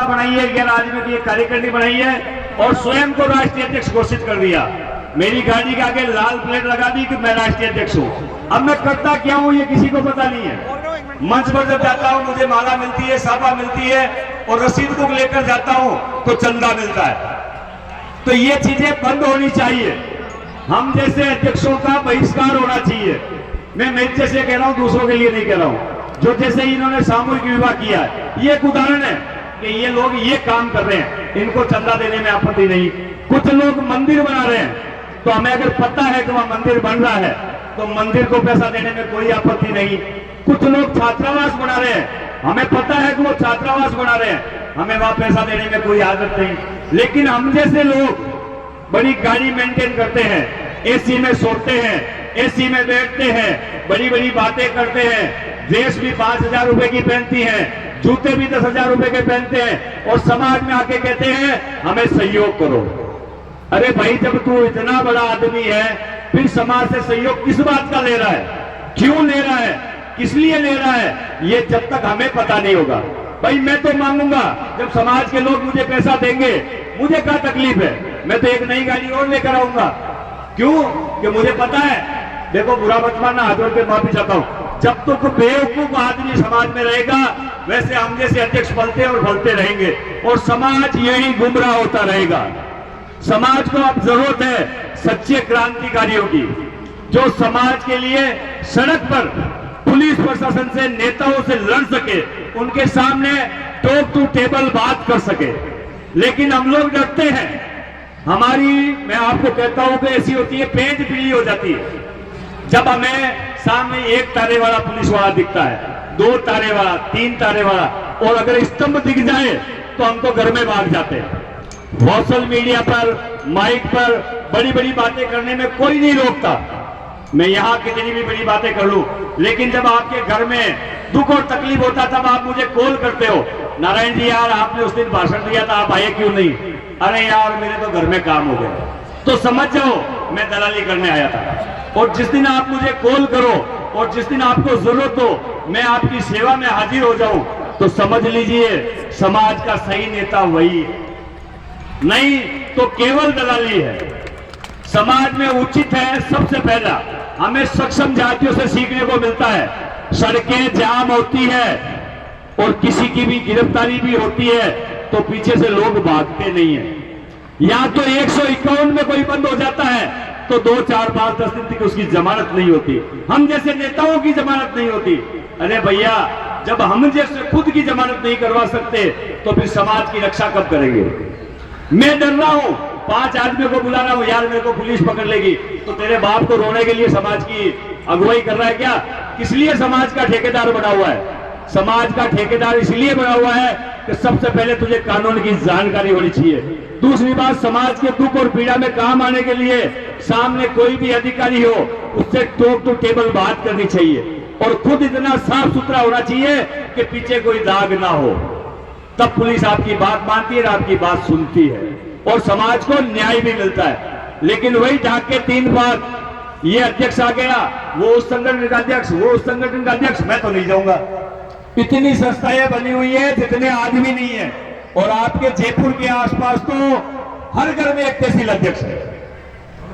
संस्था बनाई है, गैर राजनीतिक की कार्यकारिणी बनाई है और स्वयं को राष्ट्रीय अध्यक्ष घोषित कर दिया। मेरी गाड़ी के आगे लाल प्लेट लगा दी कि मैं राष्ट्रीय अध्यक्ष हूं। अब मैं करता क्या हूं ये किसी को पता नहीं है। मंच पर जब जाता हूं मुझे माला मिलती है, साफा मिलती है और रसीद बुक लेकर जाता हूं तो चंदा मिलता है। तो ये चीजें बंद होनी चाहिए। हम जैसे अध्यक्षों का बहिष्कार होना चाहिए। मैं मेरे जैसे कह रहा हूं, दूसरों के लिए नहीं कह रहा हूं। जो जैसे इन्होंने सामूहिक विवाह किया है, ये एक उदाहरण है कि ये लोग ये काम कर रहे हैं, इनको चंदा देने में आपत्ति नहीं। कुछ लोग मंदिर बना रहे हैं, तो हमें अगर पता है कि वहां मंदिर बन रहा है तो मंदिर को पैसा देने में कोई आपत्ति नहीं। कुछ लोग छात्रावास बना रहे हैं, हमें पता है कि वो छात्रावास बना रहे हैं, हमें वहां पैसा देने में कोई आदत नहीं। लेकिन हम जैसे लोग बड़ी गाड़ी मेंटेन करते हैं, एसी में सोते हैं, एसी में बैठते हैं, बड़ी बड़ी बातें करते हैं, ड्रेस भी 5,000 रुपए की पहनती हैं, जूते भी 10,000 रुपए के पहनते हैं और समाज में आके कहते हैं हमें सहयोग करो। अरे भाई, जब तू इतना बड़ा आदमी है फिर समाज से सहयोग किस बात का ले रहा है, क्यों ले रहा है, किस लिए ले रहा है, ये जब तक हमें पता नहीं होगा। भाई मैं तो मांगूंगा जब समाज के लोग मुझे पैसा देंगे, मुझे क्या तकलीफ है, मैं तो एक नई गाड़ी और लेकर आऊंगा। क्यों? कि मुझे पता है, देखो बुरा मत मानना, हाथ जोड़ के माफी चाहता हूं, जब तक बेवकूफ आदमी समाज में रहेगा वैसे हम जैसे अध्यक्ष फलते और फलते रहेंगे और समाज यही गुमराह होता रहेगा। समाज को अब जरूरत है सच्चे क्रांतिकारियों की, जो समाज के लिए सड़क पर पुलिस प्रशासन से, नेताओं से लड़ सके, उनके सामने टॉप टू टेबल बात कर सके। लेकिन हम लोग डरते हैं। हमारी, मैं आपको कहता हूं कि ऐसी होती है, पेंच पीली हो जाती है जब हमें सामने एक तारे वाला पुलिस वाला दिखता है, 2 तारे वाला, 3 तारे वाला, और अगर स्तंभ दिख जाए तो हम तो घर में भाग जाते हैं। सोशल मीडिया पर, माइक पर बड़ी बड़ी बातें करने में कोई नहीं रोकता, मैं यहां कितनी भी बड़ी बातें कर लूं, लेकिन जब आपके घर में दुख और तकलीफ होता तब आप मुझे कॉल करते हो, नारायण जी यार आपने उस दिन भाषण दिया था, आप आए क्यों नहीं? अरे यार मेरे तो घर में काम हो गया। तो समझ जाओ मैं दलाली करने आया था। और जिस दिन आप मुझे कॉल करो और जिस दिन आपको जरूरत हो मैं आपकी सेवा में हाजिर हो जाऊं, तो समझ लीजिए समाज का सही नेता वही है, नहीं तो केवल दलाली है। समाज में उचित है, सबसे पहला हमें सक्षम जातियों से सीखने को मिलता है। सड़कें जाम होती है और किसी की भी गिरफ्तारी भी होती है तो पीछे से लोग भागते नहीं है। या तो 151 में कोई बंद हो जाता है तो 2, 4, 5, 10 दिन तक उसकी जमानत नहीं होती, हम जैसे नेताओं की जमानत नहीं होती। अरे भैया, जब हम जैसे खुद की जमानत नहीं करवा सकते तो फिर समाज की रक्षा कब करेंगे? मैं डर रहा हूं, 5 आदमियों को बुला रहा हूं, यार मेरे को पुलिस पकड़ लेगी, तो तेरे बाप को रोने के लिए समाज की अगुवाई कर रहा है क्या? किस लिए समाज का ठेकेदार बना हुआ है? समाज का ठेकेदार इसलिए बना हुआ है कि सबसे पहले तुझे कानून की जानकारी होनी चाहिए। दूसरी बात, समाज के दुख और पीड़ा में काम आने के लिए सामने कोई भी अधिकारी हो उससे टॉप टू टेबल बात करनी चाहिए और खुद इतना साफ सुथरा होना चाहिए कि पीछे कोई दाग ना हो। तब पुलिस आपकी बात मानती है, आपकी बात सुनती है और समाज को न्याय भी मिलता है। लेकिन वही ढाक के 3 बार ये अध्यक्ष आ गया, वो उस संगठन का अध्यक्ष, वो उस संगठन का अध्यक्ष, मैं तो नहीं जाऊंगा। इतनी संस्थाएं बनी हुई है जितने आदमी नहीं है और आपके जयपुर के आसपास तो हर घर में एक तहसील अध्यक्ष है।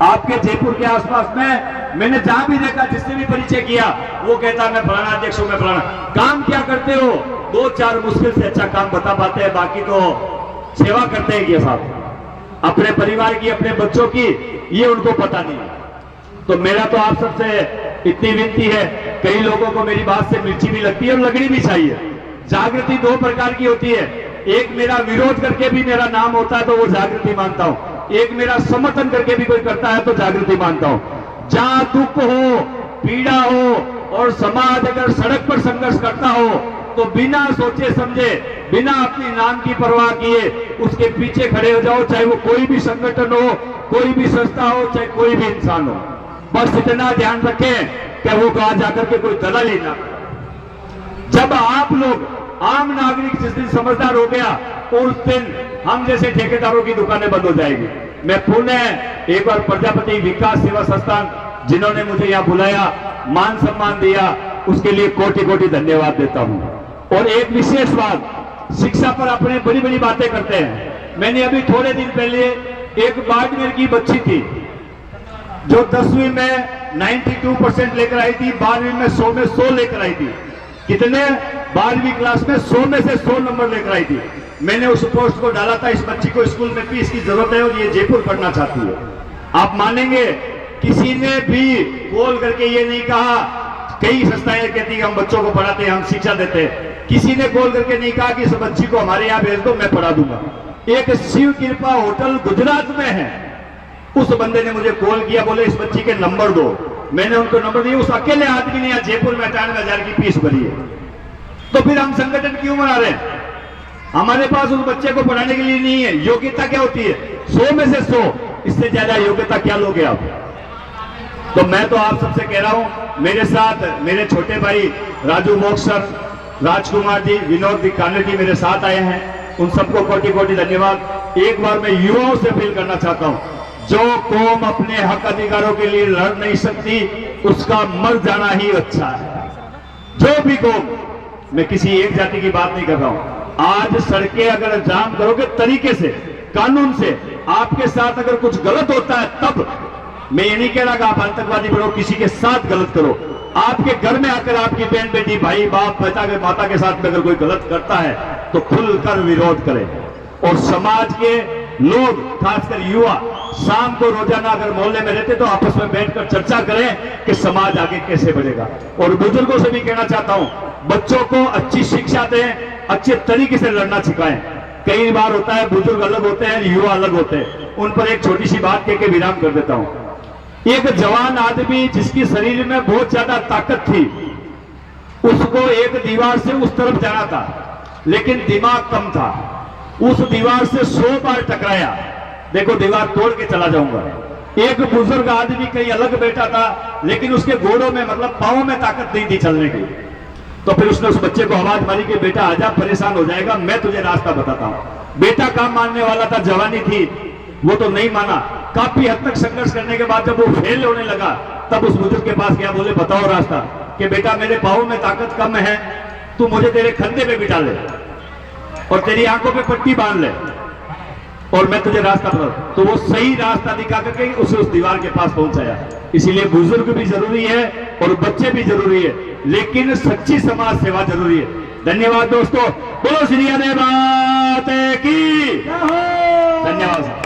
आपके जयपुर के आसपास में मैंने जहां भी देखा, जिससे भी परिचय किया, वो कहता मैं फलाना अध्यक्ष हूं, मैं फलाना। काम क्या करते हो? 2-4 मुश्किल से अच्छा काम बता पाते हैं, बाकी तो सेवा करते हैं ये साहब, अपने परिवार की, अपने बच्चों की, ये उनको पता नहीं। तो मेरा तो आप सबसे इतनी विनती है, कई लोगों को मेरी बात से मिर्ची भी लगती है और लगनी भी चाहिए। जागृति 2 प्रकार की होती है, एक मेरा विरोध करके भी मेरा नाम होता है तो वो जागृति मानता हूं, एक मेरा समर्थन करके भी कोई करता है तो जागृति मानता हूं। जहां दुख हो, पीड़ा हो और समाज अगर सड़क पर संघर्ष करता हो तो बिना सोचे समझे, बिना अपनी नाम की परवाह किए उसके पीछे खड़े हो जाओ, चाहे वो कोई भी संगठन हो, कोई भी संस्था हो, चाहे कोई भी इंसान हो। बस इतना ध्यान रखें कि वो कहा जाकर के कोई दलाली ना। जब आप लोग, आम नागरिक जिस दिन समझदार हो गया उस दिन हम जैसे ठेकेदारों की दुकानें बंद हो जाएगी। मैं पुनः एक बार प्रजापति विकास सेवा संस्थान जिन्होंने मुझे यहाँ बुलाया, मान सम्मान दिया, उसके लिए कोटि कोटि धन्यवाद देता हूं। और एक विशेष बात, शिक्षा पर अपने बड़ी बड़ी बातें करते हैं। मैंने अभी थोड़े दिन पहले एक बाड़मेर की बच्ची थी जो 10वीं में 92% लेकर आई थी, 12वीं में 100 में 100 लेकर आई थी। कितने? 12वीं क्लास में 100 में से 100 नंबर लेकर आई थी। मैंने उस पोस्ट को डाला था, इस बच्ची को स्कूल में फीस की जरूरत है और ये जयपुर पढ़ना चाहती है। आप मानेंगे किसी ने भी बोल करके ये नहीं कहा, कई संस्थाएं कहती है हम बच्चों को पढ़ाते हैं, हम शिक्षा देते हैं, किसी ने कॉल करके नहीं कहा कि इस बच्ची को हमारे यहाँ भेज दो, मैं पढ़ा दूंगा। एक शिव कृपा होटल गुजरात में है, उस बंदे ने मुझे कॉल किया, बोले इस बच्ची के नंबर दो। मैंने उनको नंबर दिया। उस अकेले आदमी ने यहाँ जयपुर में 98,000 की फीस भरी है। तो फिर हम संगठन क्यों बना रहे हैं? हमारे पास उस बच्चे को पढ़ाने के लिए नहीं है। योग्यता क्या होती है? 100 में से 100, इससे ज्यादा योग्यता क्या लोगे आप? तो मैं तो आप सबसे कह रहा हूं, मेरे साथ मेरे छोटे भाई राजू बॉक्सर, राजकुमार जी, विनोद काने जी मेरे साथ आए हैं। उन सबको कोटि कोटि धन्यवाद। एक बार मैं युवाओं से अपील करना चाहता हूं, जो कौम अपने हक अधिकारों के लिए लड़ नहीं सकती उसका मर जाना ही अच्छा है। जो भी कौम, मैं किसी एक जाति की बात नहीं कर रहा हूं, आज सड़कें अगर जाम करोगे तरीके से, कानून से, आपके साथ अगर कुछ गलत होता है तब, मैं ये नहीं कह रहा कि आप आतंकवादी बनो, किसी के साथ गलत करो। आपके घर में आकर आपकी बहन बेटी भाई बाप पिता के माता के साथ में अगर कोई गलत करता है तो खुलकर विरोध करें। और समाज के लोग, खासकर युवा, शाम को रोजाना अगर मोहल्ले में रहते तो आपस में बैठकर चर्चा करें कि समाज आगे कैसे बढ़ेगा। और बुजुर्गों से भी कहना चाहता हूं, बच्चों को अच्छी शिक्षा दें, अच्छे तरीके से लड़ना सिखाएं। कई बार होता है बुजुर्ग अलग होते हैं, युवा अलग होते हैं। उन पर एक छोटी सी बात कह के विराम कर देता हूं। एक जवान आदमी जिसकी शरीर में बहुत ज्यादा ताकत थी, उसको एक दीवार से उस तरफ जाना था, लेकिन दिमाग कम था। उस दीवार से 100 बार टकराया, देखो दीवार तोड़ के चला जाऊंगा। एक बुजुर्ग आदमी कहीं अलग बैठा था, लेकिन उसके घोड़ों में मतलब पांवों में ताकत नहीं थी चलने की। तो फिर उसने उस बच्चे को आवाज मारी कि बेटा आजा, परेशान हो जाएगा, मैं तुझे रास्ता बताता हूं। बेटा काम मानने वाला था, जवानी थी, वो तो नहीं माना। काफी हद तक संघर्ष करने के बाद जब वो फेल होने लगा तब उस बुजुर्ग के पास गया, बोले बताओ रास्ता। कि बेटा मेरे पांवों में ताकत कम है, तू मुझे तेरे कंधे पे बिठा ले और तेरी आंखों पे पट्टी बांध ले और मैं तुझे रास्ता बता। तो वो सही रास्ता दिखा करके उसे उस दीवार के पास पहुंचाया। इसीलिए बुजुर्ग भी जरूरी है और बच्चे भी जरूरी है, लेकिन सच्ची समाज सेवा जरूरी है। धन्यवाद दोस्तों, बोलो श्री हरि माता की। धन्यवाद।